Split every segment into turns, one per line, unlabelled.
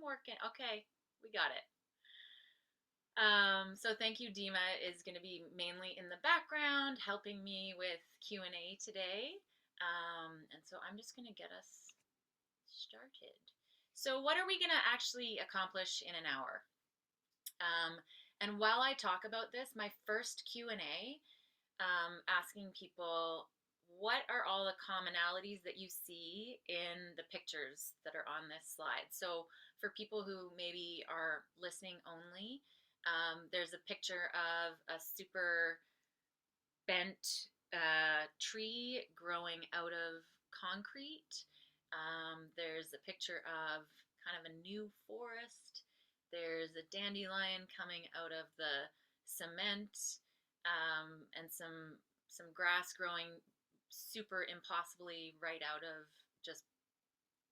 working. Okay, we got it. So thank you, Dima is going to be mainly in the background, helping me with Q&A today. And so I'm just going to get us started. So what are we going to actually accomplish in an hour? And while I talk about this, my first Q&A, asking people, what are all the commonalities that you see in the pictures that are on this slide? So for people who maybe are listening only, there's a picture of a super bent tree growing out of concrete. There's a picture of kind of a new forest. There's a dandelion coming out of the cement, and some grass growing super impossibly right out of just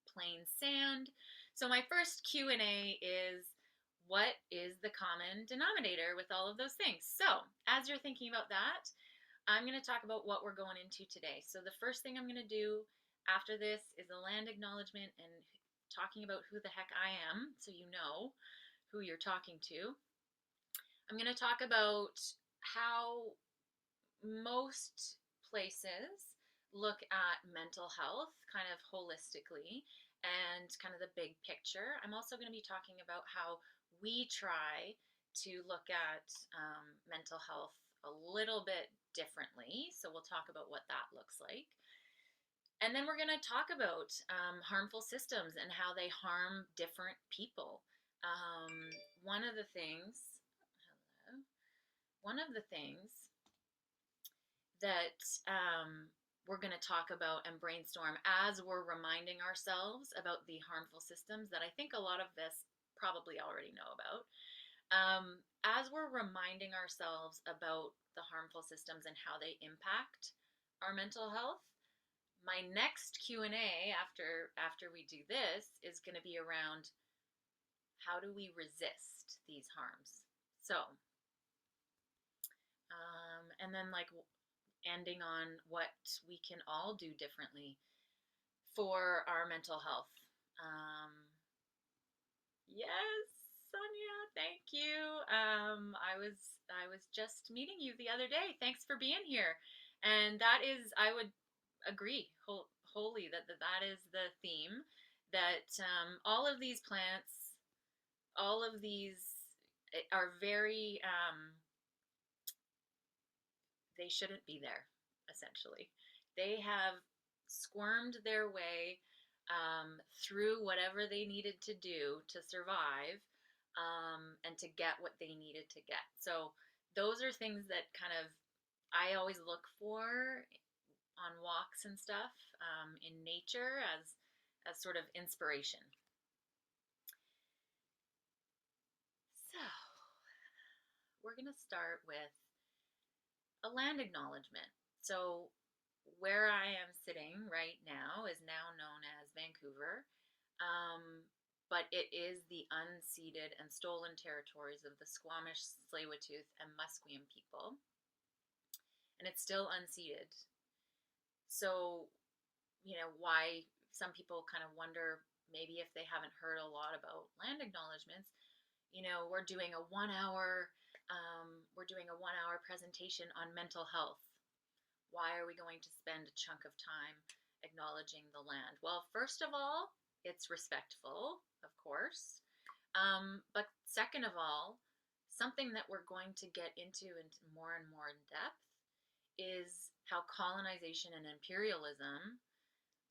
plain sand. So my first Q&A is, what is the common denominator with all of those things? So as you're thinking about that, I'm going to talk about what we're going into today. So the first thing I'm going to do after this is a land acknowledgement and talking about who the heck I am, so you know who you're talking to. I'm going to talk about how most places look at mental health kind of holistically and kind of the big picture. I'm also going to be talking about how we try to look at mental health a little bit differently. So we'll talk about what that looks like. And then we're going to talk about harmful systems and how they harm different people. One of the things, that we're going to talk about and brainstorm as we're reminding ourselves about the harmful systems that I think a lot of this probably already know about. As we're reminding ourselves about the harmful systems and how they impact our mental health, my next Q&A after we do this is going to be around, how do we resist these harms? So, and then like ending on what we can all do differently for our mental health. Yes, Sonia, thank you. I was just meeting you the other day. Thanks for being here. And that is, I would agree wholly that is the theme. That all of these plants, all of these are very they shouldn't be there, essentially. They have squirmed their way through whatever they needed to do to survive, and to get what they needed to get. So those are things that kind of I always look for on walks and stuff, in nature as sort of inspiration. So we're going to start with a land acknowledgement. So where I am sitting right now is now known as Vancouver, but it is the unceded and stolen territories of the Squamish, Tsleil-Waututh, and Musqueam people, and it's still unceded. So, why some people kind of wonder maybe if they haven't heard a lot about land acknowledgements. We're doing a 1 hour presentation on mental health. Why are we going to spend a chunk of time acknowledging the land? Well, first of all, it's respectful, of course. But second of all, something that we're going to get into more and more in depth is how colonization and imperialism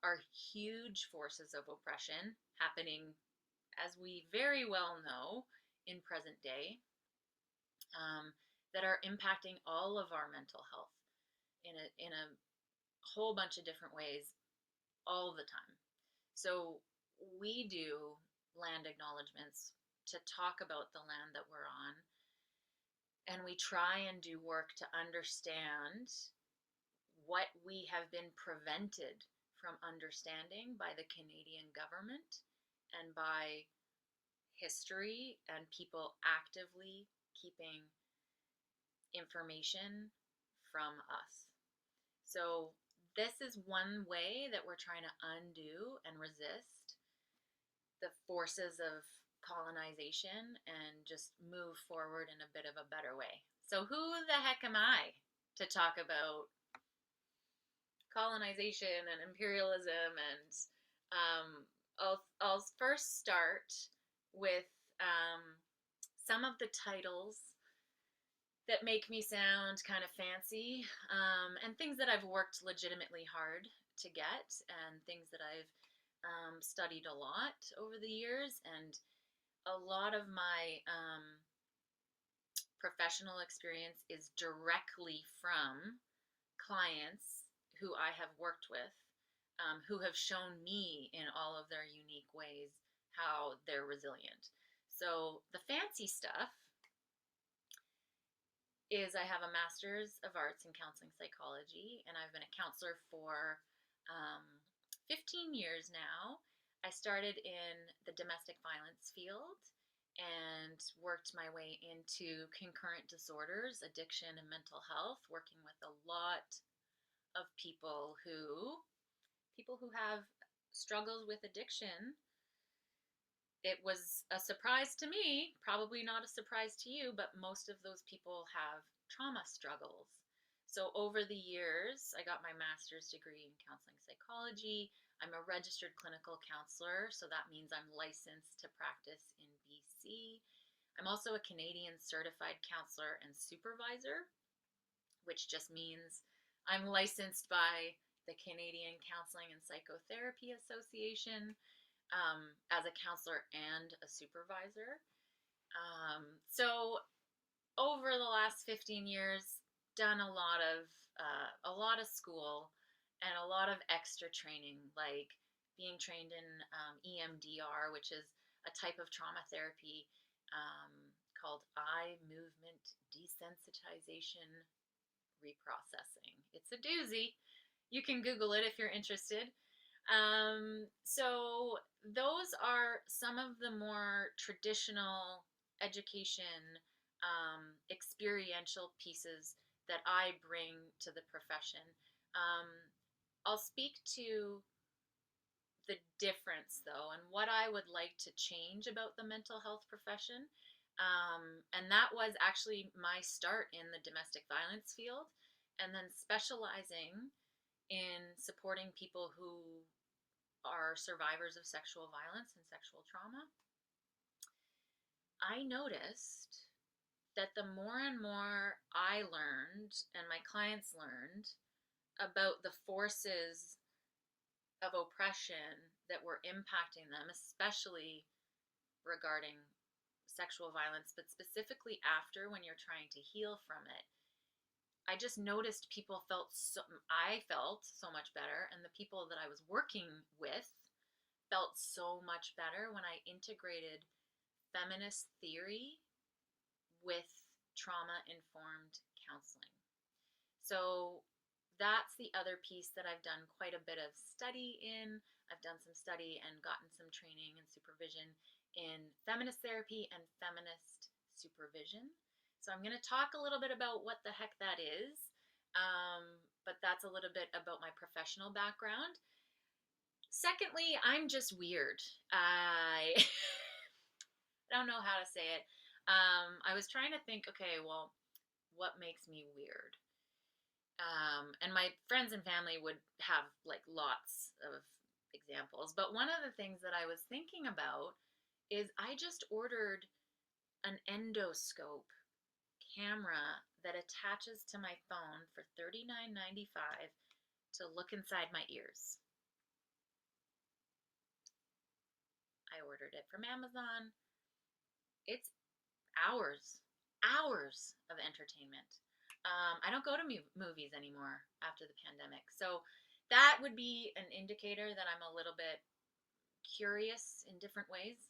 are huge forces of oppression happening, as we very well know, in present day, that are impacting all of our mental health in a whole bunch of different ways all the time. So we do land acknowledgements to talk about the land that we're on, and we try and do work to understand what we have been prevented from understanding by the Canadian government and by history and people actively keeping information from us. So this is one way that we're trying to undo and resist the forces of colonization and just move forward in a bit of a better way. So, who the heck am I to talk about colonization and imperialism? And I'll first start with some of the titles that make me sound kind of fancy, and things that I've worked legitimately hard to get, and things that I've studied a lot over the years. And a lot of my professional experience is directly from clients who I have worked with, who have shown me in all of their unique ways how they're resilient. So the fancy stuff is I have a master's of arts in counseling psychology, and I've been a counselor for 15 years now. I started in the domestic violence field and worked my way into concurrent disorders, addiction, and mental health, working with a lot of people who have struggles with addiction. It was a surprise to me, probably not a surprise to you, but most of those people have trauma struggles. So over the years, I got my master's degree in counseling psychology. I'm a registered clinical counselor, so that means I'm licensed to practice in BC. I'm also a Canadian certified counselor and supervisor, which just means I'm licensed by the Canadian Counseling and Psychotherapy Association as a counselor and a supervisor. So over the last 15 years, done a lot of school and a lot of extra training, like being trained in EMDR, which is a type of trauma therapy called eye movement desensitization reprocessing. It's a doozy. You can Google it if you're interested. So those are some of the more traditional education, experiential pieces that I bring to the profession. I'll speak to the difference, though, and what I would like to change about the mental health profession. And that was actually my start in the domestic violence field, and then specializing in supporting people who are survivors of sexual violence and sexual trauma. I noticed that the more and more I learned and my clients learned about the forces of oppression that were impacting them, especially regarding sexual violence, but specifically after, when you're trying to heal from it, I just noticed I felt so much better, and the people that I was working with felt so much better when I integrated feminist theory with trauma-informed counseling. So that's the other piece that I've done quite a bit of study in. I've done some study and gotten some training and supervision in feminist therapy and feminist supervision. So I'm going to talk a little bit about what the heck that is, but that's a little bit about my professional background. Secondly, I'm just weird. I don't know how to say it. I was trying to think, okay, well, what makes me weird? And my friends and family would have like lots of examples. But one of the things that I was thinking about is I just ordered an endoscope camera that attaches to my phone for $39.95 to look inside my ears. I ordered it from Amazon. It's hours of entertainment. I don't go to movies anymore after the pandemic. So that would be an indicator that I'm a little bit curious in different ways.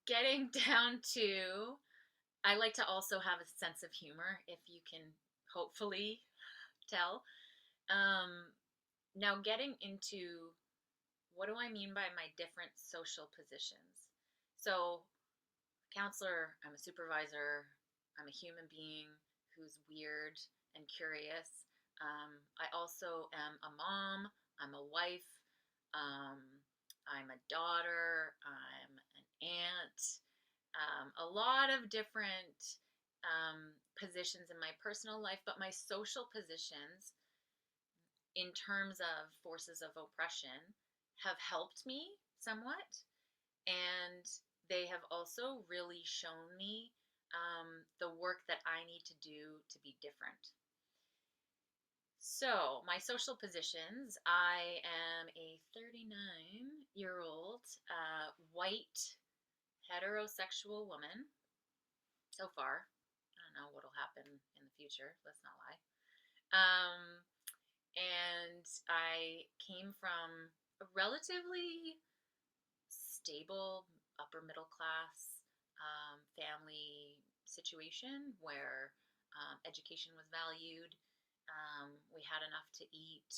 Getting down to, I like to also have a sense of humor, if you can hopefully tell. Now getting into, what do I mean by my different social positions? So, counselor, I'm a supervisor, I'm a human being who's weird and curious. I also am a mom, I'm a wife, I'm a daughter, I'm an aunt, a lot of different positions in my personal life, but my social positions in terms of forces of oppression have helped me somewhat. And they have also really shown me the work that I need to do to be different. So, my social positions, I am a 39-year-old white heterosexual woman so far. I don't know what'll happen in the future, let's not lie. And I came from a relatively stable upper middle class family situation where education was valued. We had enough to eat.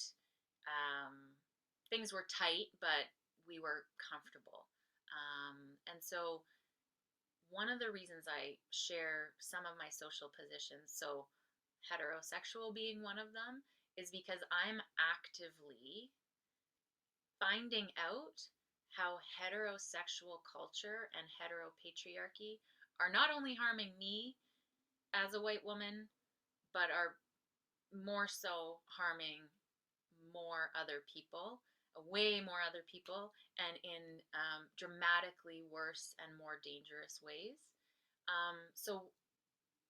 Things were tight, but we were comfortable. And so, one of the reasons I share some of my social positions, so heterosexual being one of them, is because I'm actively finding out how heterosexual culture and heteropatriarchy are not only harming me as a white woman, but are more so harming more other people, way more other people, and in dramatically worse and more dangerous ways. So,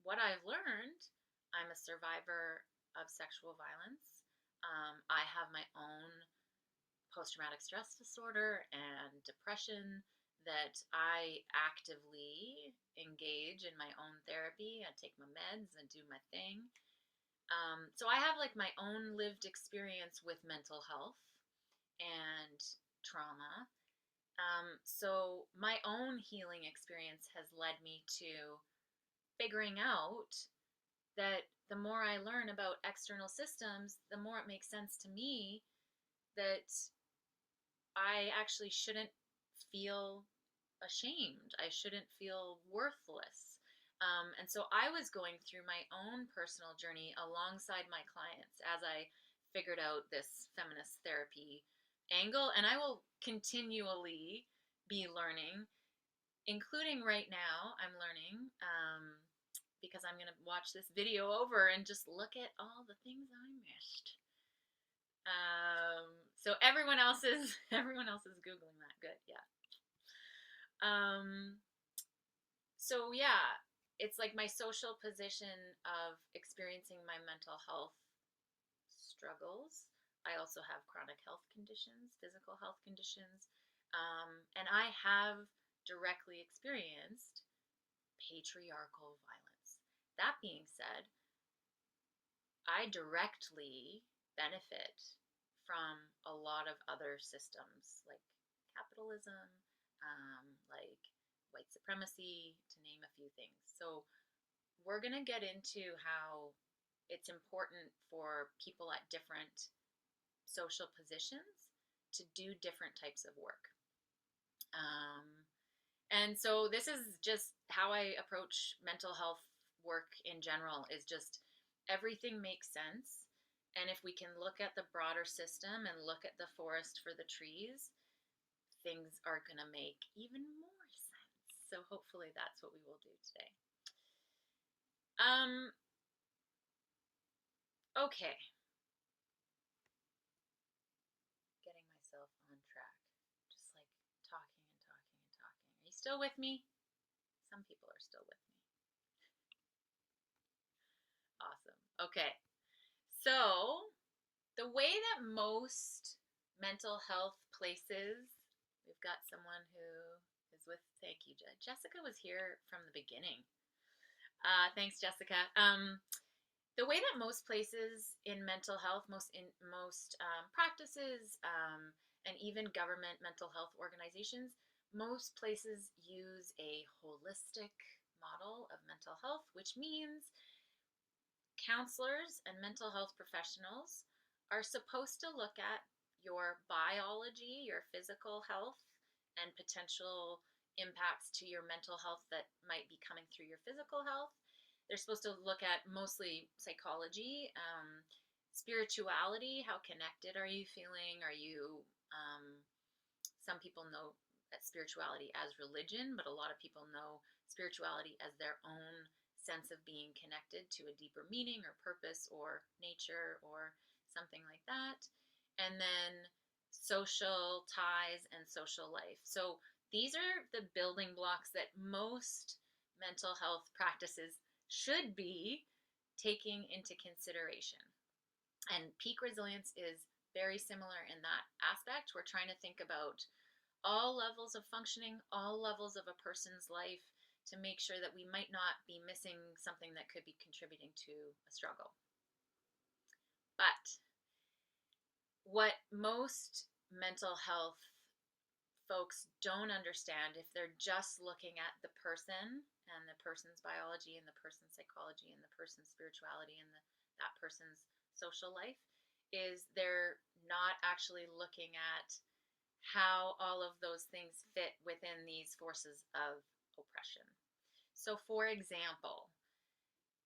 what I've learned, I'm a survivor of sexual violence. I have my own post-traumatic stress disorder and depression that I actively engage in my own therapy. I take my meds and do my thing. So I have like my own lived experience with mental health and trauma. So my own healing experience has led me to figuring out that the more I learn about external systems, the more it makes sense to me that I actually shouldn't feel ashamed. I shouldn't feel worthless. And so I was going through my own personal journey alongside my clients as I figured out this feminist therapy angle. And I will continually be learning, including right now, I'm learning because I'm going to watch this video over and just look at all the things I missed. So everyone else is Googling that. Good, yeah. So yeah, it's like my social position of experiencing my mental health struggles. I also have chronic health conditions, physical health conditions, and I have directly experienced patriarchal violence. That being said, I directly benefit from a lot of other systems like capitalism, like white supremacy, to name a few things. So, we're going to get into how it's important for people at different social positions to do different types of work. And so, this is just how I approach mental health work in general, is just everything makes sense. And if we can look at the broader system and look at the forest for the trees, things are going to make even more sense. So hopefully that's what we will do today. Okay. Getting myself on track. Just like talking and talking and talking. Are you still with me? Some people are still with me. Awesome. Okay. So, the way that most mental health places, we've got someone who is with, thank you, Jessica was here from the beginning. Thanks, Jessica. The way that most places in mental health, most practices, and even government mental health organizations, most places use a holistic model of mental health, which means counselors and mental health professionals are supposed to look at your biology, your physical health, and potential impacts to your mental health that might be coming through your physical health. They're supposed to look at mostly psychology, spirituality, how connected are you feeling? Are you some people know spirituality as religion, but a lot of people know spirituality as their own sense of being connected to a deeper meaning or purpose or nature or something like that. And then social ties and social life. So these are the building blocks that most mental health practices should be taking into consideration. And peak resilience is very similar in that aspect. We're trying to think about all levels of functioning, all levels of a person's life, to make sure that we might not be missing something that could be contributing to a struggle. But what most mental health folks don't understand, if they're just looking at the person and the person's biology and the person's psychology and the person's spirituality and that person's social life, is they're not actually looking at how all of those things fit within these forces of oppression. So, for example,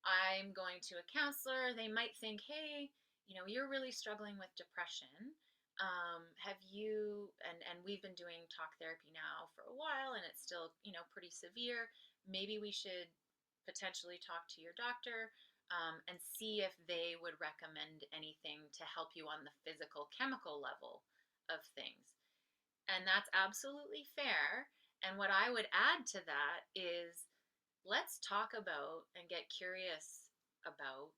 I'm going to a counselor. They might think, hey, you're really struggling with depression. Have you, and we've been doing talk therapy now for a while, and it's still, pretty severe. Maybe we should potentially talk to your doctor and see if they would recommend anything to help you on the physical, chemical level of things. And that's absolutely fair. And what I would add to that is, let's talk about and get curious about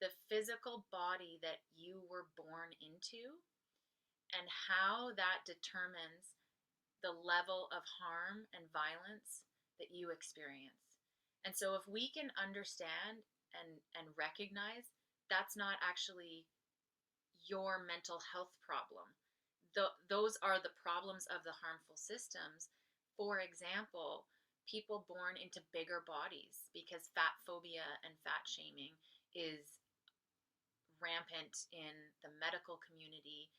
the physical body that you were born into and how that determines the level of harm and violence that you experience. And so if we can understand and recognize that's not actually your mental health problem, those are the problems of the harmful systems. For example, people born into bigger bodies, because fat phobia and fat shaming is rampant in the medical community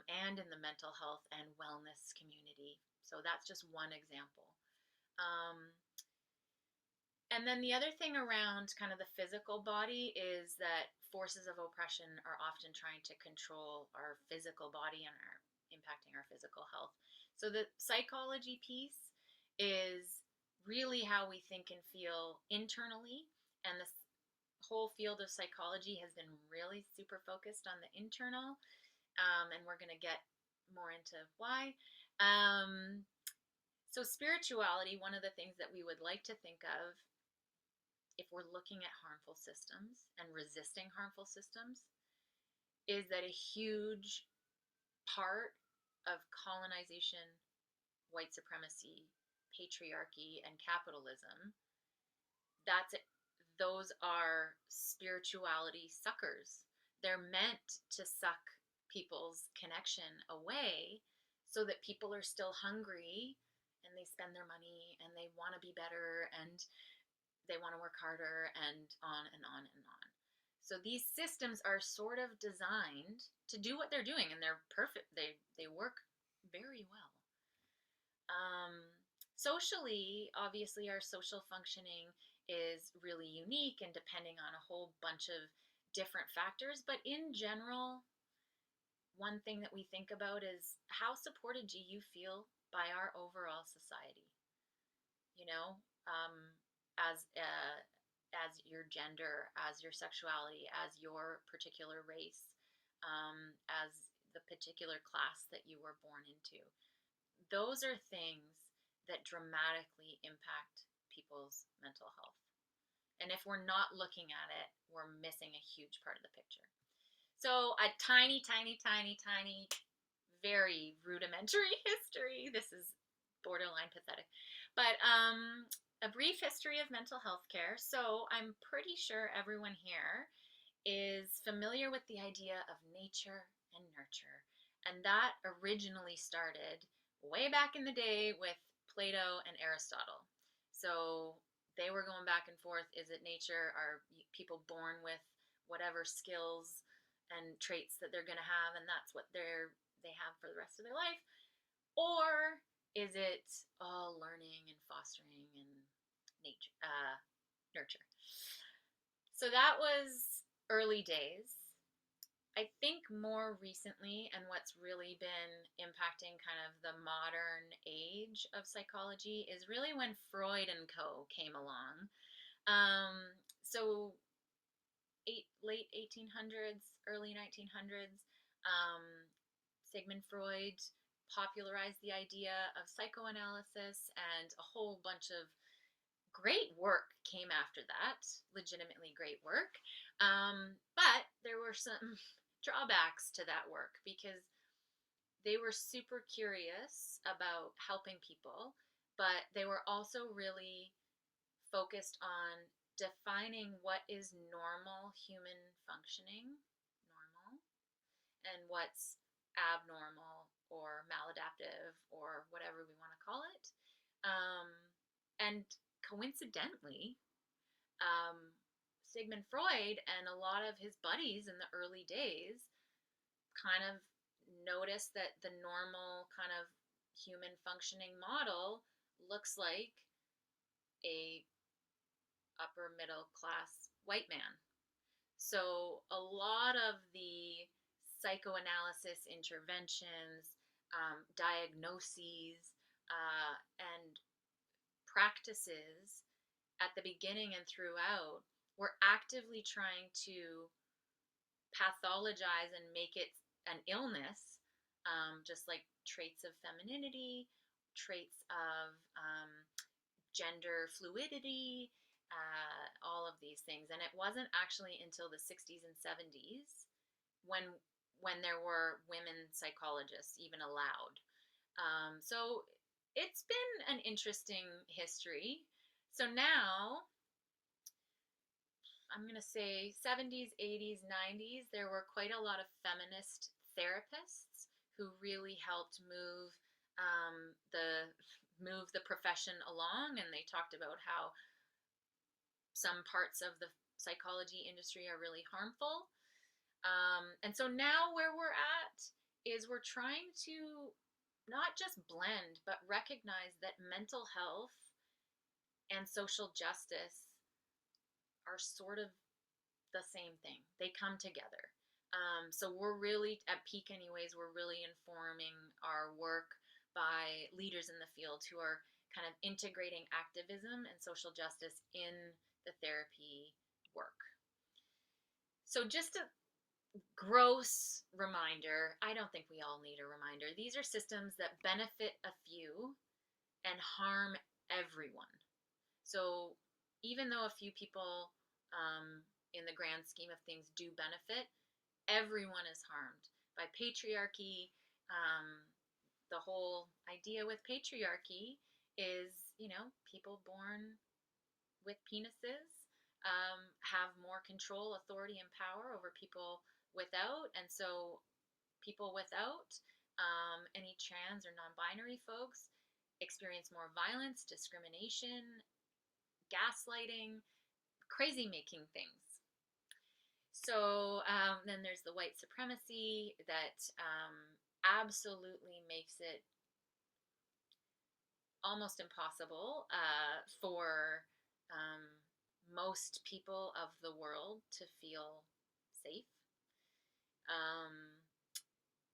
and in the mental health and wellness community. So that's just one example. And then the other thing around kind of the physical body is that forces of oppression are often trying to control our physical body and are impacting our physical health. So the psychology piece is really how we think and feel internally, and this whole field of psychology has been really super focused on the internal, and we're going to get more into why. So spirituality, one of the things that we would like to think of if we're looking at harmful systems and resisting harmful systems, is that a huge part of colonization, white supremacy, patriarchy, and capitalism, those are spirituality suckers. They're meant to suck people's connection away so that people are still hungry and they spend their money and they want to be better and they want to work harder, and on and on and on. So these systems are sort of designed to do what they're doing, and they're perfect. They work very well. Socially, obviously, our social functioning is really unique and depending on a whole bunch of different factors. But in general, one thing that we think about is, how supported do you feel by our overall society? As your gender, as your sexuality, as your particular race, as the particular class that you were born into. Those are things that dramatically impact people's mental health. And if we're not looking at it, we're missing a huge part of the picture. So a tiny, very rudimentary history. This is borderline pathetic. But a brief history of mental health care. So I'm pretty sure everyone here is familiar with the idea of nature and nurture. And that originally started way back in the day with Plato and Aristotle. So they were going back and forth. Is it nature? Are people born with whatever skills and traits that they're going to have, and that's what they have for the rest of their life? Or is it all learning and fostering and nurture? So that was early days. I think more recently, and what's really been impacting kind of the modern age of psychology is really when Freud and co. came along. So late 1800s, early 1900s, um, Sigmund Freud popularized the idea of psychoanalysis, and a whole bunch of great work came after that, legitimately great work. But there were some drawbacks to that work because they were super curious about helping people, but they were also really focused on defining what is normal human functioning, normal, and what's abnormal or maladaptive or whatever we want to call it. Um, and coincidentally, um, Sigmund Freud and a lot of his buddies in the early days kind of noticed that the normal kind of human functioning model looks like a upper middle class white man. So a lot of the psychoanalysis interventions, diagnoses, and practices at the beginning and throughout were actively trying to pathologize and make it an illness, just like traits of femininity, traits of gender fluidity, all of these things. And it wasn't actually until the 60s and 70s when there were women psychologists even allowed. So it's been an interesting history. So now, I'm going to say 70s, 80s, 90s, there were quite a lot of feminist therapists who really helped the profession along, and they talked about how some parts of the psychology industry are really harmful. And so now where we're at is we're trying to not just blend, but recognize that mental health and social justice are sort of the same thing. They come together. So we're really, at Peak anyways, we're really informing our work by leaders in the field who are kind of integrating activism and social justice in the therapy work. So just a gross reminder, I don't think we all need a reminder. These are systems that benefit a few and harm everyone. So even though a few people, in the grand scheme of things, do benefit, everyone is harmed by patriarchy. The whole idea with patriarchy is, people born with penises have more control, authority, and power over people without. And so people without, any trans or non binary folks, experience more violence, discrimination, gaslighting, crazy making things. So then there's the white supremacy that absolutely makes it almost impossible for most people of the world to feel safe. Um,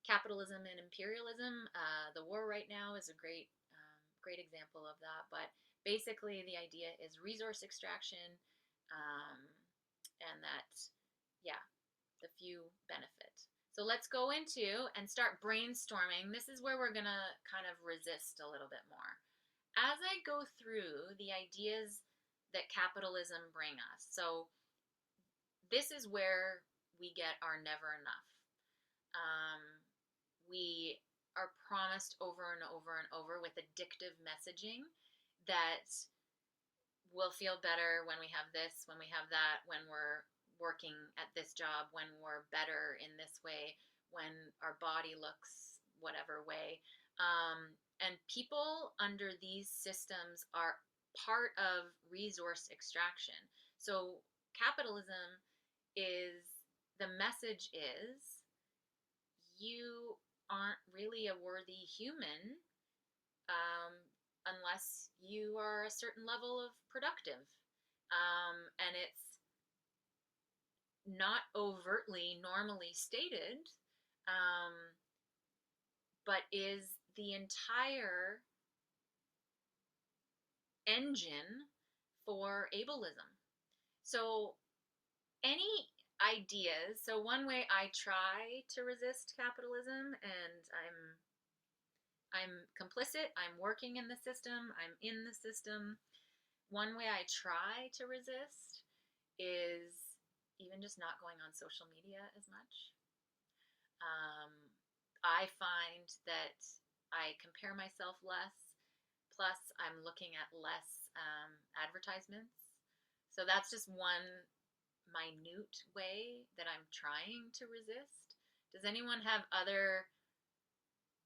Capitalism and imperialism. The war right now is a great example of that. But basically, the idea is resource extraction, um, and that, yeah, the few benefit. So let's go into and start brainstorming. This is where we're gonna kind of resist a little bit more as I go through the ideas that capitalism bring us. So this is where we get our never enough. We are promised over and over and over with addictive messaging that we'll feel better when we have this, when we have that, when we're working at this job, when we're better in this way, when our body looks whatever way. And people under these systems are part of resource extraction. So capitalism is, the message is, you aren't really a worthy human unless you are a certain level of productive. And it's not overtly normally stated, um, but is the entire engine for ableism. So any ideas? So one way I try to resist capitalism, and I'm complicit, I'm working in the system, I'm in the system. One way I try to resist is even just not going on social media as much. Um, I find that I compare myself less, plus I'm looking at less advertisements. So that's just one minute way that I'm trying to resist. Does anyone have other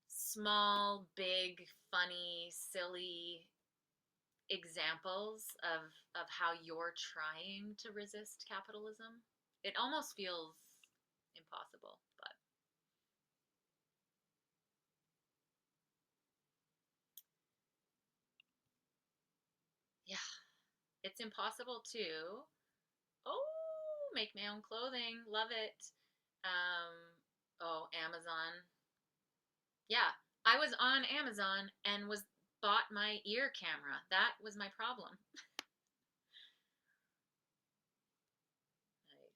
small, big, funny, silly examples of how you're trying to resist capitalism? It almost feels impossible, but yeah, it's impossible too. Oh, make my own clothing, love it. Um, oh, Amazon. Yeah, I was on Amazon and was bought my ear camera. That was my problem. Nice.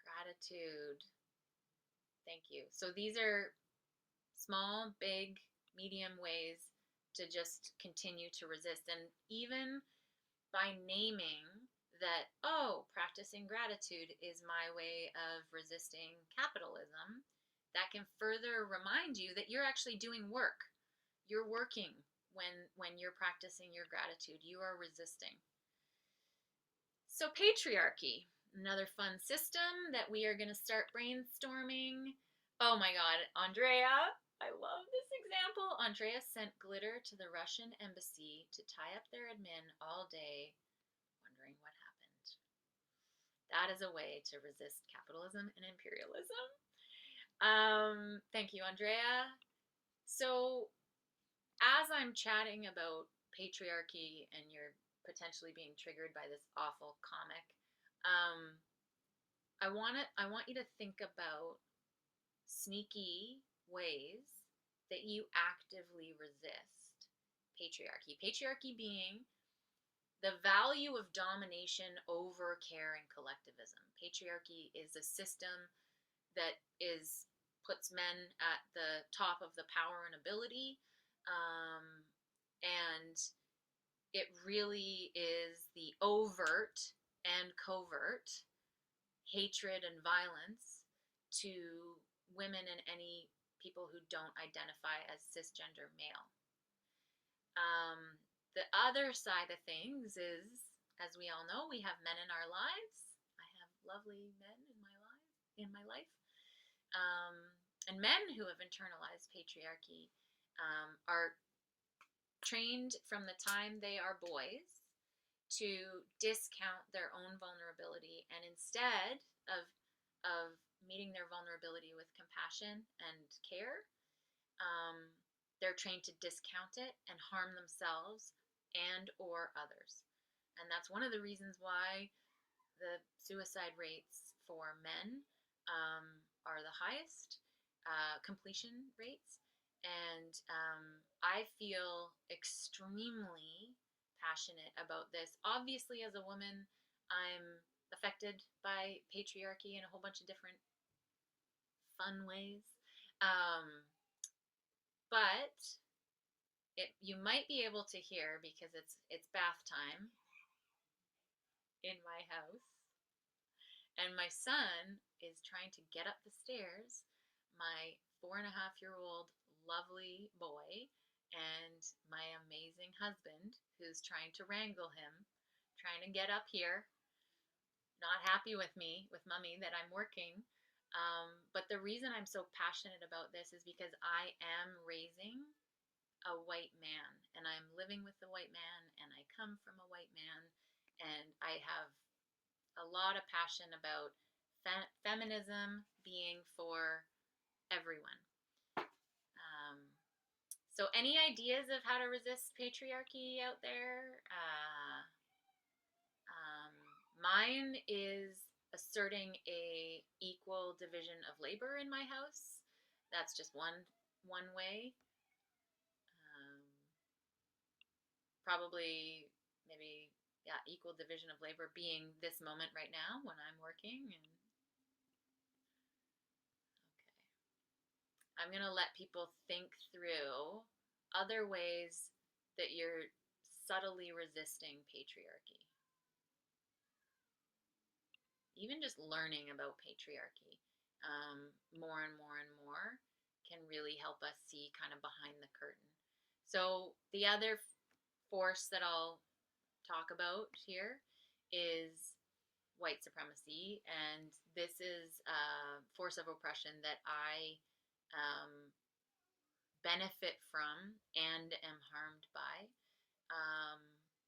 Gratitude. Thank you. So these are small, big, medium ways to just continue to resist. And even by naming that, oh, practicing gratitude is my way of resisting capitalism, that can further remind you that you're actually doing work. You're working when you're practicing your gratitude. You are resisting. So patriarchy, another fun system that we are going to start brainstorming. Oh my god, Andrea, I love this example. Andrea sent glitter to the Russian embassy to tie up their admin all day, wondering what happened. That is a way to resist capitalism and imperialism. Thank you, Andrea. So as I'm chatting about patriarchy and you're potentially being triggered by this awful comic, um, I want you to think about sneaky ways that you actively resist patriarchy. Patriarchy being the value of domination over care and collectivism. Patriarchy is a system that is puts men at the top of the power and ability, and it really is the overt and covert hatred and violence to women and any people who don't identify as cisgender male. The other side of things is, as we all know, we have men in our lives. I have lovely men in my life, and men who have internalized patriarchy are trained from the time they are boys to discount their own vulnerability, and instead of meeting their vulnerability with compassion and care, they're trained to discount it and harm themselves and or others. And that's one of the reasons why the suicide rates for men are the highest, completion rates. And I feel extremely passionate about this. Obviously, as a woman, I'm affected by patriarchy in a whole bunch of different fun ways. Um, but you might be able to hear, because it's bath time in my house, and my son is trying to get up the stairs. My 4.5-year-old lovely boy and my amazing husband, who's trying to wrangle him, trying to get up here, not happy with me, with mommy, that I'm working. But the reason I'm so passionate about this is because I am raising a white man, and I'm living with a white man, and I come from a white man, and I have a lot of passion about feminism being for everyone. So any ideas of how to resist patriarchy out there? Mine is asserting a equal division of labor in my house. That's just one way. Um, Probably maybe, yeah, equal division of labor being this moment right now when I'm working. And okay, I'm gonna let people think through other ways that you're subtly resisting patriarchy. Even just learning about patriarchy more and more and more can really help us see kind of behind the curtain. So the other force that I'll talk about here is white supremacy, and this is a force of oppression that I benefit from and am harmed by. Um,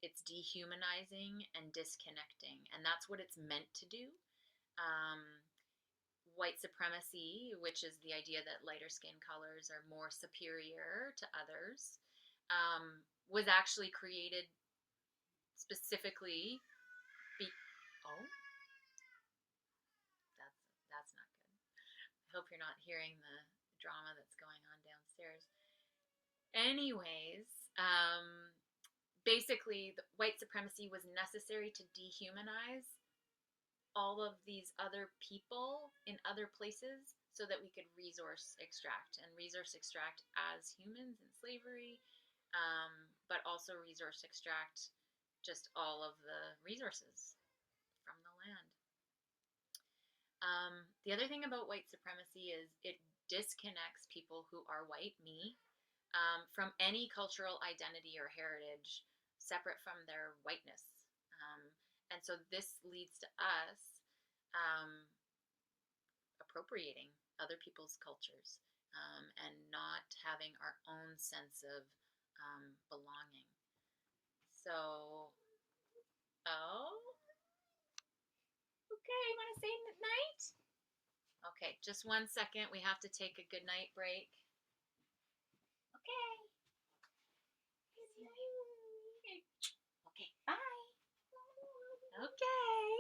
it's dehumanizing and disconnecting, and that's what it's meant to do. Um, White supremacy, which is the idea that lighter skin colors are more superior to others, was actually created specifically. Oh, that's not good. I hope you're not hearing the drama that's going on downstairs. Anyways, basically, white supremacy was necessary to dehumanize all of these other people in other places so that we could resource extract as humans in slavery, but also resource extract just all of the resources from the land. The other thing about white supremacy is it disconnects people who are white, me, from any cultural identity or heritage separate from their whiteness. And so this leads to us appropriating other people's cultures and not having our own sense of belonging. So, oh, okay, you want to say night? Okay, just 1 second. We have to take a good night break. Okay. Okay, bye. Okay.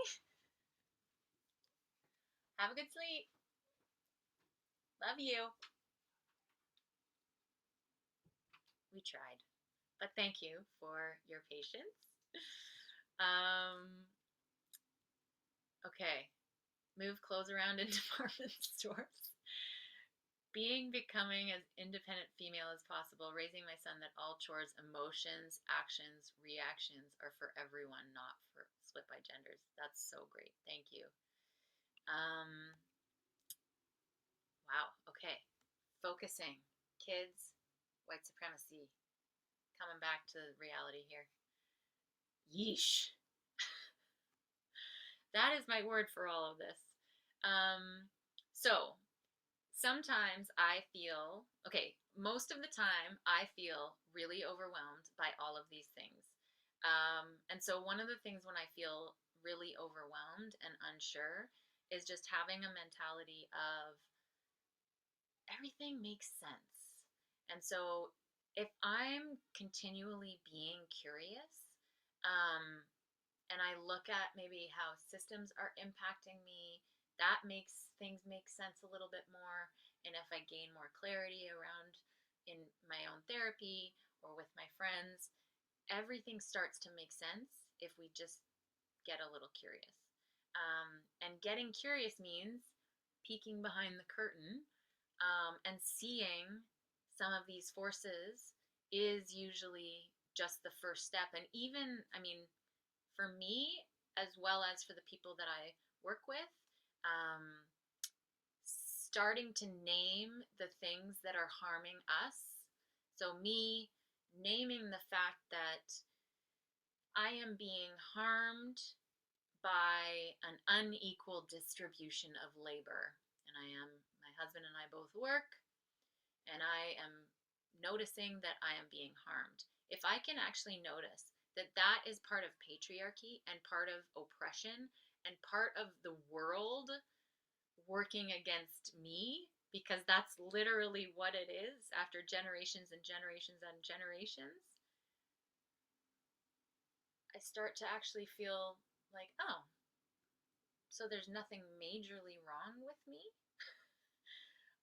Have a good sleep. Love you. We tried, but thank you for your patience. Okay, move clothes around in department stores. Becoming as independent female as possible, raising my son that all chores, emotions, actions, reactions are for everyone, not for split by genders. That's so great. Thank you. Wow. Okay. Focusing. Kids, white supremacy. Coming back to reality here. Yeesh. That is my word for all of this. So sometimes I feel, okay, most of the time I feel really overwhelmed by all of these things. And so one of the things when I feel really overwhelmed and unsure is just having a mentality of everything makes sense. And so if I'm continually being curious, and I look at maybe how systems are impacting me, that makes things make sense a little bit more. And if I gain more clarity around in my own therapy or with my friends, everything starts to make sense if we just get a little curious. And getting curious means peeking behind the curtain and seeing some of these forces is usually just the first step. And even, I mean, for me, as well as for the people that I work with, starting to name the things that are harming us. So, me naming the fact that I am being harmed by an unequal distribution of labor. And my husband and I both work, and I am noticing that I am being harmed. If I can actually notice that that is part of patriarchy and part of oppression and part of the world working against me, because that's literally what it is after generations and generations and generations, I start to actually feel like, oh, so there's nothing majorly wrong with me.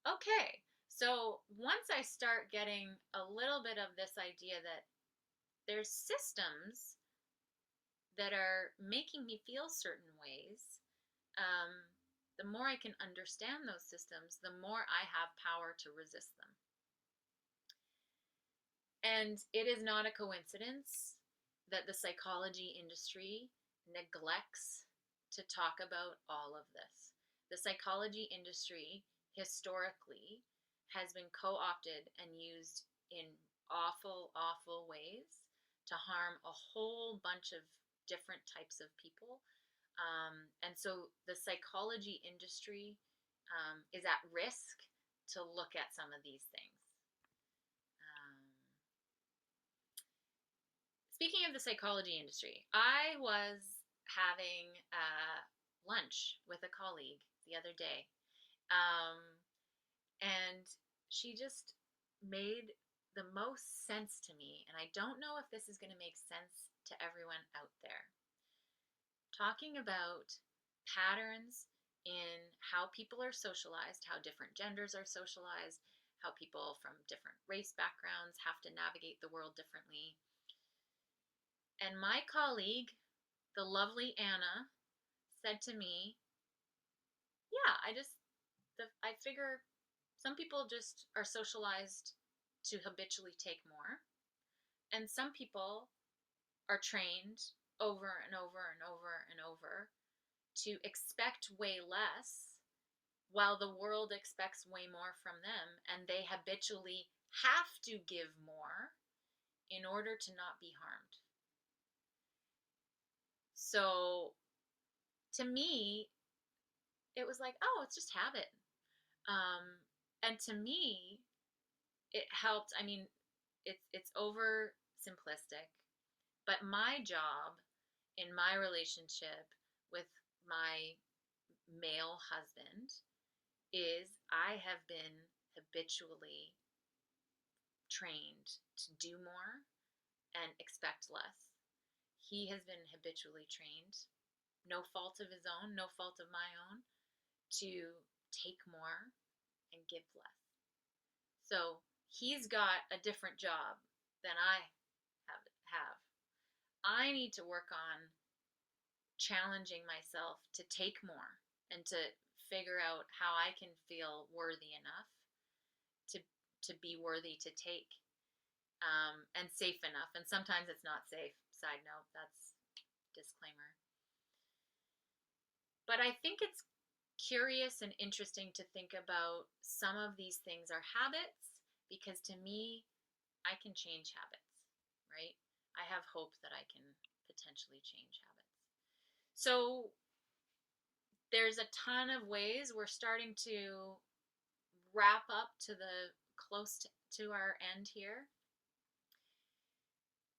Okay, so once I start getting a little bit of this idea that there's systems that are making me feel certain ways, um, the more I can understand those systems, the more I have power to resist them. And it is not a coincidence that the psychology industry neglects to talk about all of this. The psychology industry historically has been co opted and used in awful, awful ways to harm a whole bunch of different types of people. And so the psychology industry is at risk to look at some of these things. Speaking of the psychology industry, I was having lunch with a colleague the other day, and she just made the most sense to me, and I don't know if this is going to make sense to everyone out there. Talking about patterns in how people are socialized, how different genders are socialized, how people from different race backgrounds have to navigate the world differently. And my colleague, the lovely Anna, said to me, yeah, I figure some people just are socialized to habitually take more, and some people are trained over and over and over and over to expect way less while the world expects way more from them, and they habitually have to give more in order to not be harmed. So to me, it was like, oh, it's just habit. And to me, it helped. I mean, it's over simplistic, but my job in my relationship with my male husband is I have been habitually trained to do more and expect less. He has been habitually trained, no fault of his own, no fault of my own, to take more and give less. So he's got a different job than I have. I need to work on challenging myself to take more and to figure out how I can feel worthy enough to be worthy to take, and safe enough. And sometimes it's not safe. Side note, that's disclaimer. But I think it's curious and interesting to think about some of these things are habits, because to me, I can change habits, right? I have hope that I can potentially change habits. So there's a ton of ways. We're starting to wrap up to the close to our end here.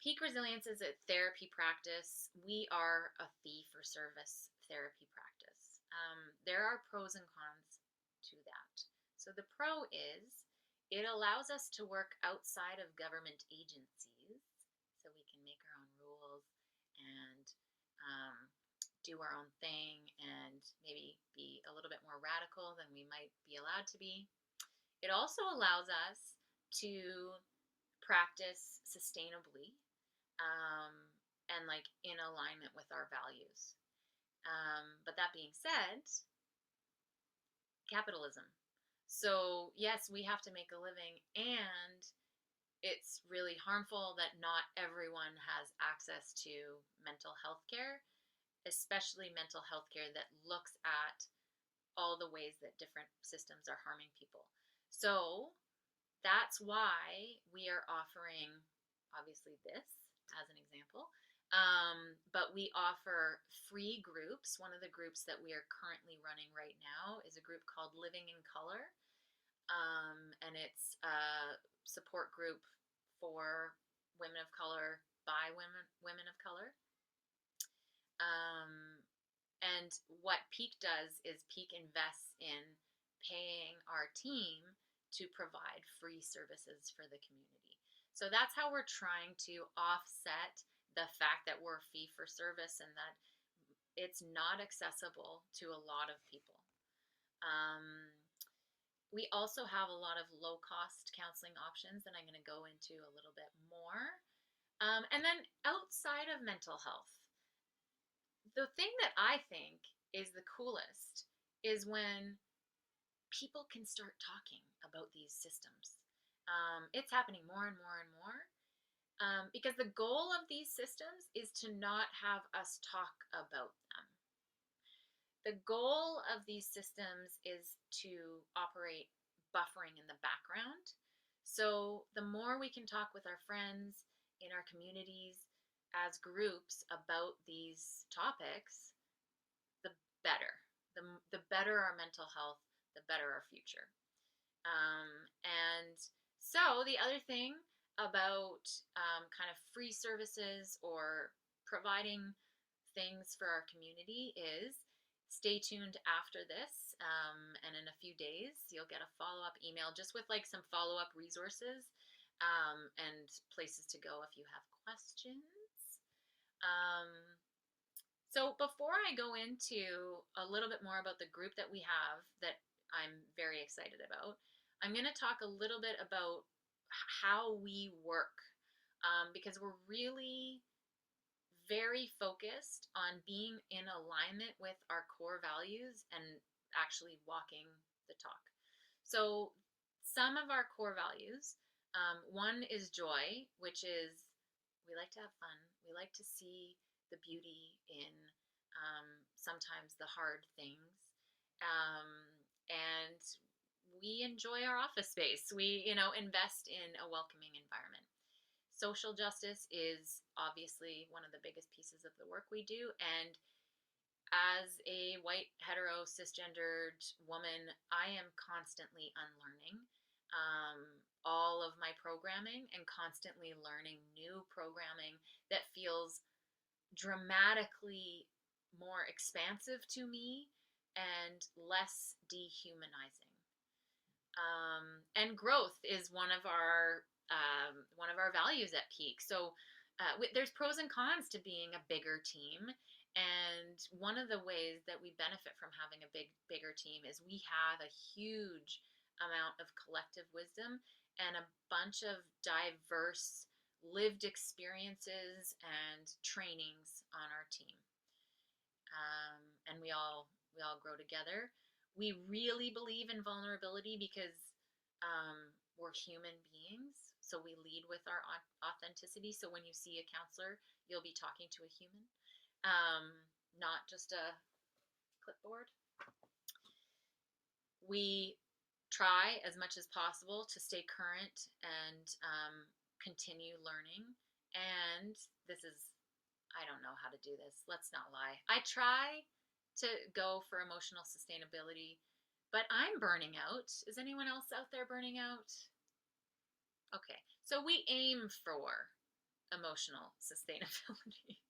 Peak resilience is a therapy practice. We are a fee-for-service therapy practice. There are pros and cons to that. So the pro is it allows us to work outside of government agencies, so we can make our own rules and do our own thing and maybe be a little bit more radical than we might be allowed to be. It also allows us to practice sustainably, and like in alignment with our values. But that being said, capitalism. So yes, we have to make a living, and it's really harmful that not everyone has access to mental health care, especially mental health care that looks at all the ways that different systems are harming people. So that's why we are offering, obviously, this as an example. But we offer free groups. One of the groups that we are currently running right now is a group called Living in Color. And it's a support group for women of color by women of color. And what Peak does is Peak invests in paying our team to provide free services for the community. So that's how we're trying to offset the fact that we're fee for service and that it's not accessible to a lot of people. Um, we also have a lot of low cost counseling options that I'm going to go into a little bit more. And then outside of mental health, the thing that I think is the coolest is when people can start talking about these systems. It's happening more and more and more because the goal of these systems is to not have us talk about them. The goal of these systems is to operate buffering in the background. So the more we can talk with our friends in our communities as groups about these topics, the better. The better our mental health, the better our future. And so the other thing about kind of free services or providing things for our community is stay tuned after this. And in a few days, you'll get a follow up email just with like some follow up resources and places to go if you have questions. Um, so before I go into a little bit more about the group that we have that I'm very excited about, I'm going to talk a little bit about how we work because we're really very focused on being in alignment with our core values and actually walking the talk. So some of our core values, one is joy, which is we like to have fun. We like to see the beauty in sometimes the hard things. And we enjoy our office space. We, invest in a welcoming environment. Social justice is obviously one of the biggest pieces of the work we do. And as a white, hetero, cisgendered woman, I am constantly unlearning all of my programming and constantly learning new programming that feels dramatically more expansive to me and less dehumanizing. And growth is one of our values at Peak. So there's pros and cons to being a bigger team. And one of the ways that we benefit from having a bigger team is we have a huge amount of collective wisdom and a bunch of diverse lived experiences and trainings on our team. And we all grow together. We really believe in vulnerability because we're human beings. So we lead with our authenticity. So when you see a counselor, you'll be talking to a human, not just a clipboard. We try as much as possible to stay current and continue learning. And this is, I don't know how to do this. Let's not lie. I try to go for emotional sustainability, but I'm burning out. Is anyone else out there burning out? Okay, so we aim for emotional sustainability.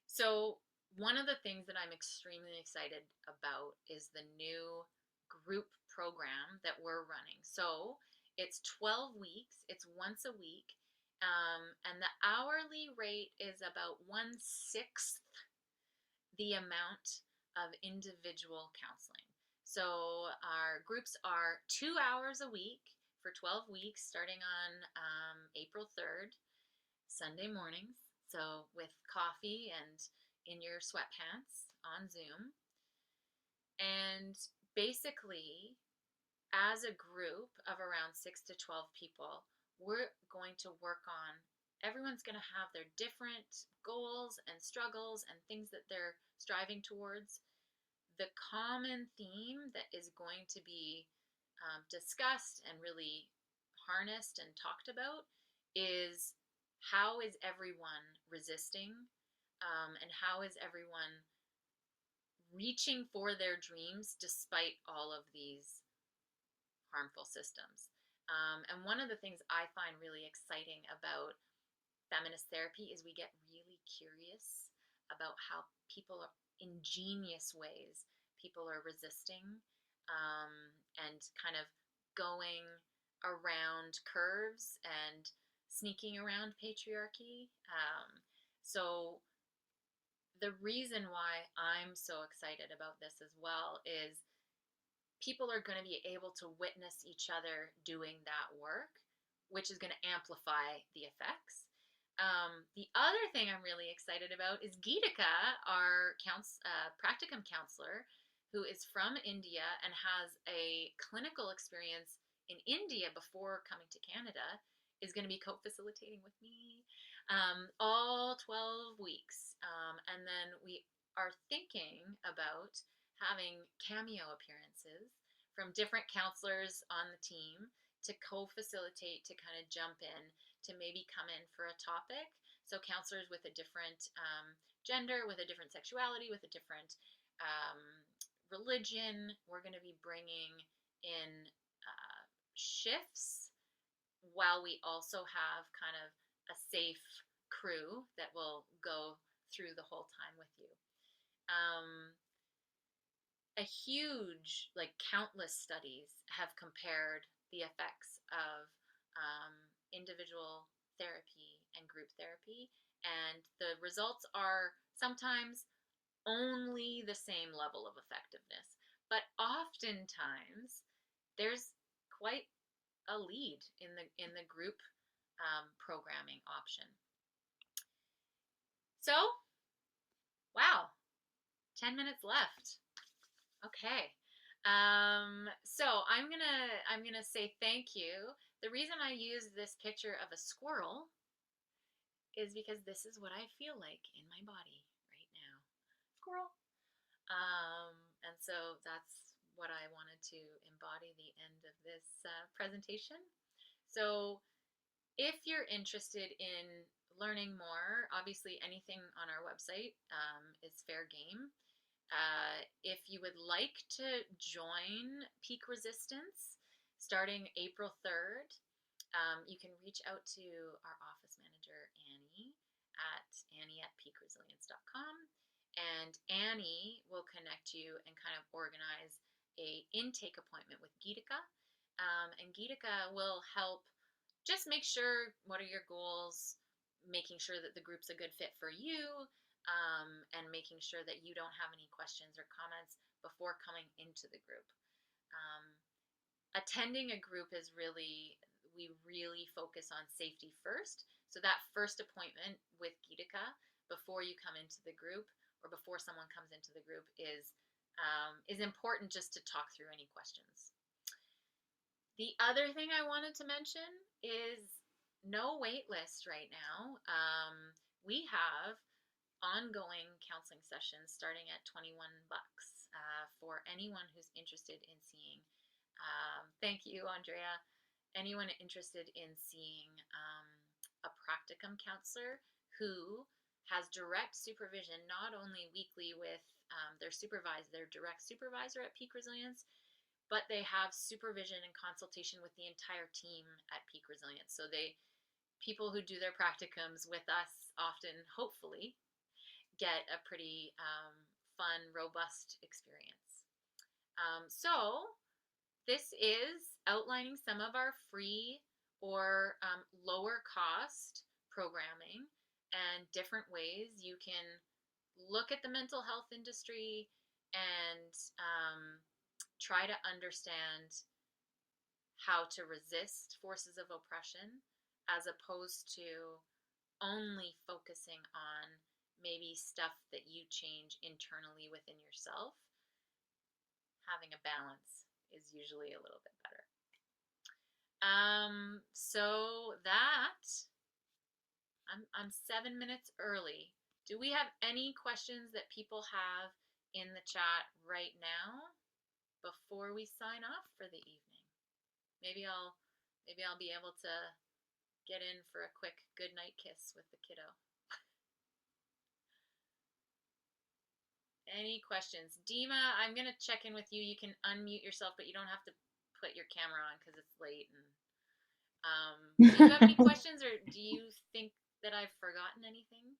So one of the things that I'm extremely excited about is the new group program that we're running. So it's 12 weeks, it's once a week, and the hourly rate is about 1/6 the amount of individual counseling. So our groups are 2 hours a week for 12 weeks, starting on April 3rd, Sunday mornings. So with coffee and in your sweatpants on Zoom. And basically, as a group of around 6 to 12 people, we're going to work on, everyone's going to have their different goals and struggles and things that they're striving towards. The common theme that is going to be discussed and really harnessed and talked about is how is everyone resisting and how is everyone reaching for their dreams despite all of these harmful systems. And one of the things I find really exciting about feminist therapy is we get really curious about how people are ingenious ways people are resisting and kind of going around curves and sneaking around patriarchy. So the reason why I'm so excited about this as well is people are going to be able to witness each other doing that work, which is going to amplify the effects. The other thing I'm really excited about is Geetika, our practicum counselor, who is from India and has a clinical experience in India before coming to Canada, is going to be co-facilitating with me all 12 weeks. And then we are thinking about having cameo appearances from different counselors on the team to co-facilitate, to kind of jump in, to maybe come in for a topic. So counselors with a different gender, with a different sexuality, with a different um, religion, we're going to be bringing in shifts, while we also have kind of a safe crew that will go through the whole time with you. A huge, like countless studies have compared the effects of individual therapy and group therapy, and the results are sometimes only the same level of effectiveness, but oftentimes there's quite a lead in the group programming option. So, wow, 10 minutes left. Okay. So I'm gonna say thank you. The reason I use this picture of a squirrel is because this is what I feel like in my body right now. Squirrel. And so that's what I wanted to embody the end of this presentation. So if you're interested in learning more, obviously anything on our website is fair game. If you would like to join Peak Resistance starting April 3rd, you can reach out to our office manager, Annie at peakresilience.com. And Annie will connect you and kind of organize a intake appointment with Geetika. And Geetika will help just make sure what are your goals, making sure that the group's a good fit for you, and making sure that you don't have any questions or comments before coming into the group. Attending a group is we really focus on safety first. So that first appointment with Geetika before you come into the group, or before someone comes into the group, is important, just to talk through any questions. The other thing I wanted to mention is no wait list right now. We have ongoing counseling sessions starting at $21 for anyone who's interested in seeing. Thank you, Andrea. Anyone interested in seeing a practicum counselor who has direct supervision, not only weekly with their direct supervisor at Peak Resilience, but they have supervision and consultation with the entire team at Peak Resilience. So people who do their practicums with us often, hopefully, get a pretty fun, robust experience. So this is outlining some of our free or lower cost programming and different ways you can look at the mental health industry and try to understand how to resist forces of oppression, as opposed to only focusing on maybe stuff that you change internally within yourself. Having a balance is usually a little bit better. So that I'm 7 minutes early. Do we have any questions that people have in the chat right now before we sign off for the evening? Maybe I'll be able to get in for a quick goodnight kiss with the kiddo. Any questions? Dima, I'm going to check in with you. You can unmute yourself, but you don't have to put your camera on because it's late. And do you have any questions, or do you think that I've forgotten anything?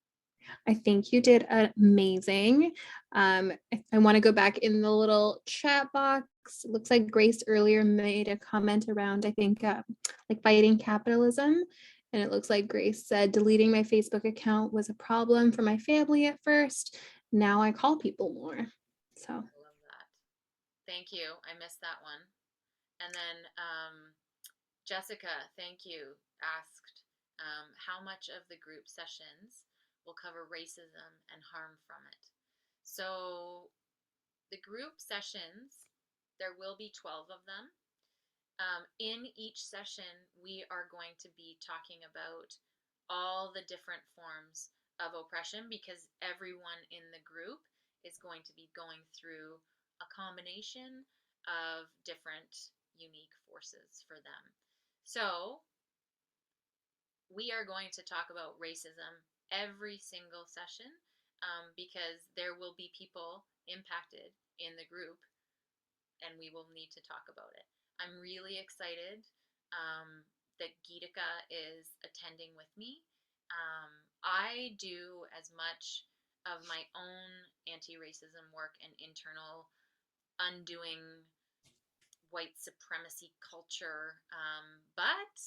I think you did amazing. I want to go back in the little chat box. It looks like Grace earlier made a comment around, I think, like fighting capitalism. And it looks like Grace said, deleting my Facebook account was a problem for my family at first. Now I call people more. So,
I love that. Thank you. I missed that one. And then Jessica, thank you, asked how much of the group sessions will cover racism and harm from it. So, the group sessions, there will be 12 of them. In each session, we are going to be talking about all the different forms of oppression because everyone in the group is going to be going through a combination of different unique forces for them. So, we are going to talk about racism every single session because there will be people impacted in the group and we will need to talk about it. I'm really excited that Geetika is attending with me. I do as much of my own anti racism work and internal undoing white supremacy culture, but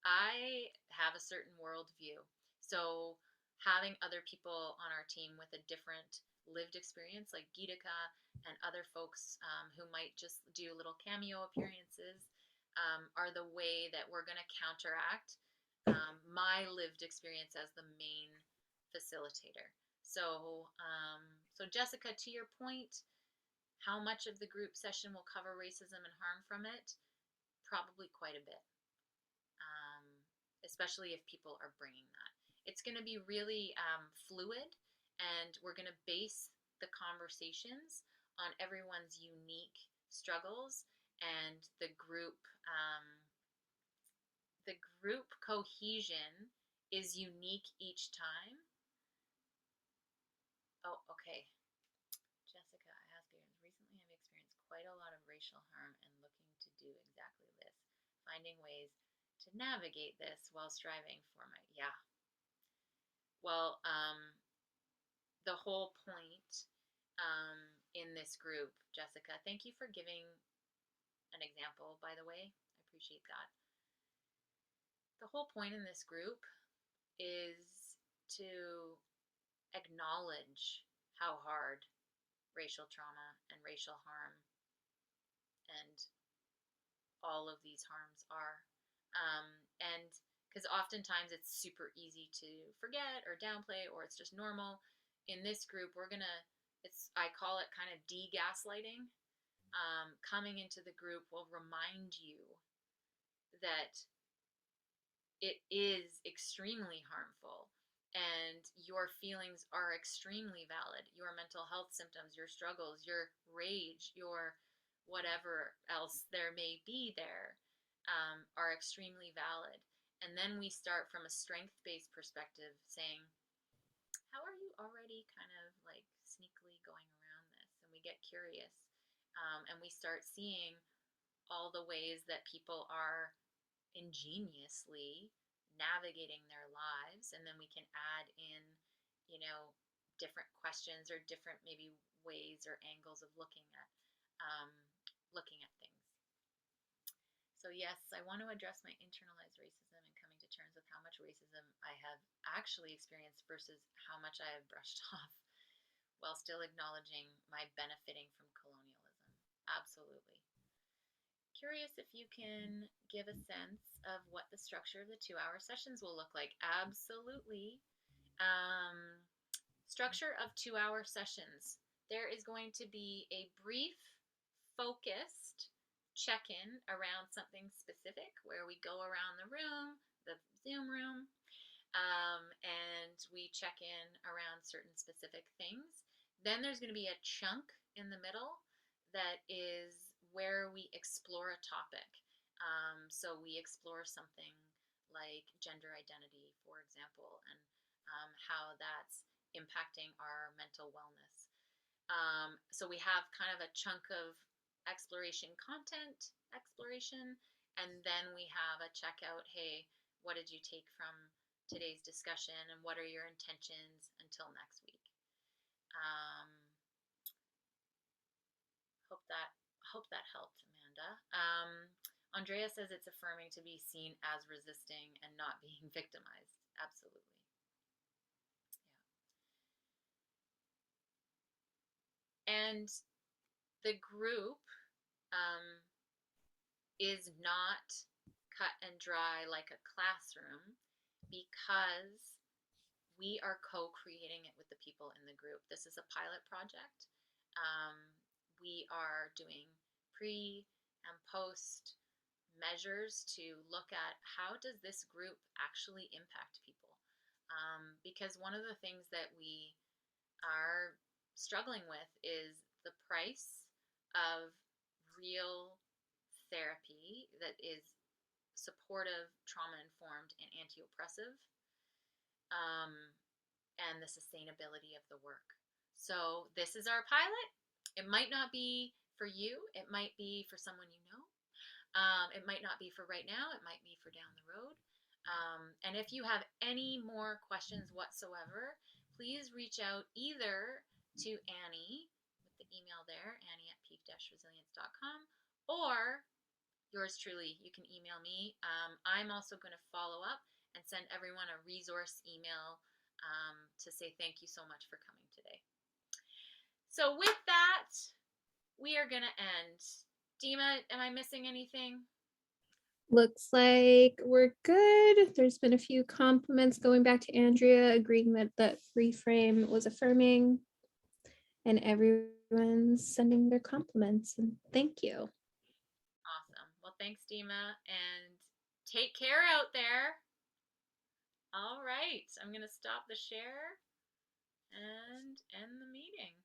I have a certain worldview. So having other people on our team with a different lived experience, like Geetika and other folks who might just do little cameo appearances, are the way that we're going to counteract my lived experience as the main facilitator. So Jessica, to your point, how much of the group session will cover racism and harm from it? Probably quite a bit, um, especially if people are bringing that. It's going to be really fluid, and we're going to base the conversations on everyone's unique struggles and the group cohesion is unique each time. Oh, okay. Jessica, I ask you, recently I've experienced quite a lot of racial harm and looking to do exactly this, finding ways to navigate this while striving for my, yeah. Well, the whole point in this group, Jessica, thank you for giving an example, by the way. I appreciate that. The whole point in this group is to acknowledge how hard racial trauma and racial harm and all of these harms are. And because oftentimes it's super easy to forget or downplay, or it's just normal. In this group, we're gonna, I call it kind of de-gaslighting. Coming into the group will remind you that it is extremely harmful and your feelings are extremely valid. Your mental health symptoms, your struggles, your rage, your whatever else there may be there are extremely valid. And then we start from a strength based perspective saying, how are you already kind of like sneakily going around this? And we get curious and we start seeing all the ways that people are ingeniously navigating their lives, and then we can add in, you know, different questions or different maybe ways or angles of um, looking at things. So yes, I want to address my internalized racism and coming to terms with how much racism I have actually experienced versus how much I have brushed off, while still acknowledging my benefiting from colonialism. Absolutely. Curious if you can give a sense of what the structure of the 2 hour sessions will look like. Absolutely. Um, Structure of 2 hour sessions. There is going to be a brief, focused check in around something specific where we go around the room, the Zoom room, and we check in around certain specific things. Then there's going to be a chunk in the middle that is where we explore a topic. So we explore something like gender identity, for example, and how that's impacting our mental wellness. So we have kind of a chunk of exploration content exploration, and then we have a checkout. Hey, what did you take from today's discussion, and what are your intentions until next week? Um, hope that hope that helped, Amanda. Andrea says it's affirming to be seen as resisting and not being victimized. Absolutely. Yeah. And the group um, is not cut and dry like a classroom because we are co-creating it with the people in the group. This is a pilot project. Um, we are doing pre and post measures to look at how does this group actually impact people. Because one of the things that we are struggling with is the price of real therapy that is supportive, trauma informed, and anti oppressive, um, and the sustainability of the work. So, this is our pilot. It might not be for you, it might be for someone you know. It might not be for right now, it might be for down the road. And if you have any more questions whatsoever, please reach out either to Annie with the email there, Annie at peak-resilience.com, or yours truly, you can email me. I'm also going to follow up and send everyone a resource email to say thank you so much for coming today. So, with that, we are going to end. Dima, am I missing anything?
Looks like we're good. There's been a few compliments going back to Andrea, agreeing that the reframe was affirming, and everyone's sending their compliments. And thank you.
Awesome. Well, thanks, Dima, and take care out there. All right, I'm going to stop the share and end the meeting.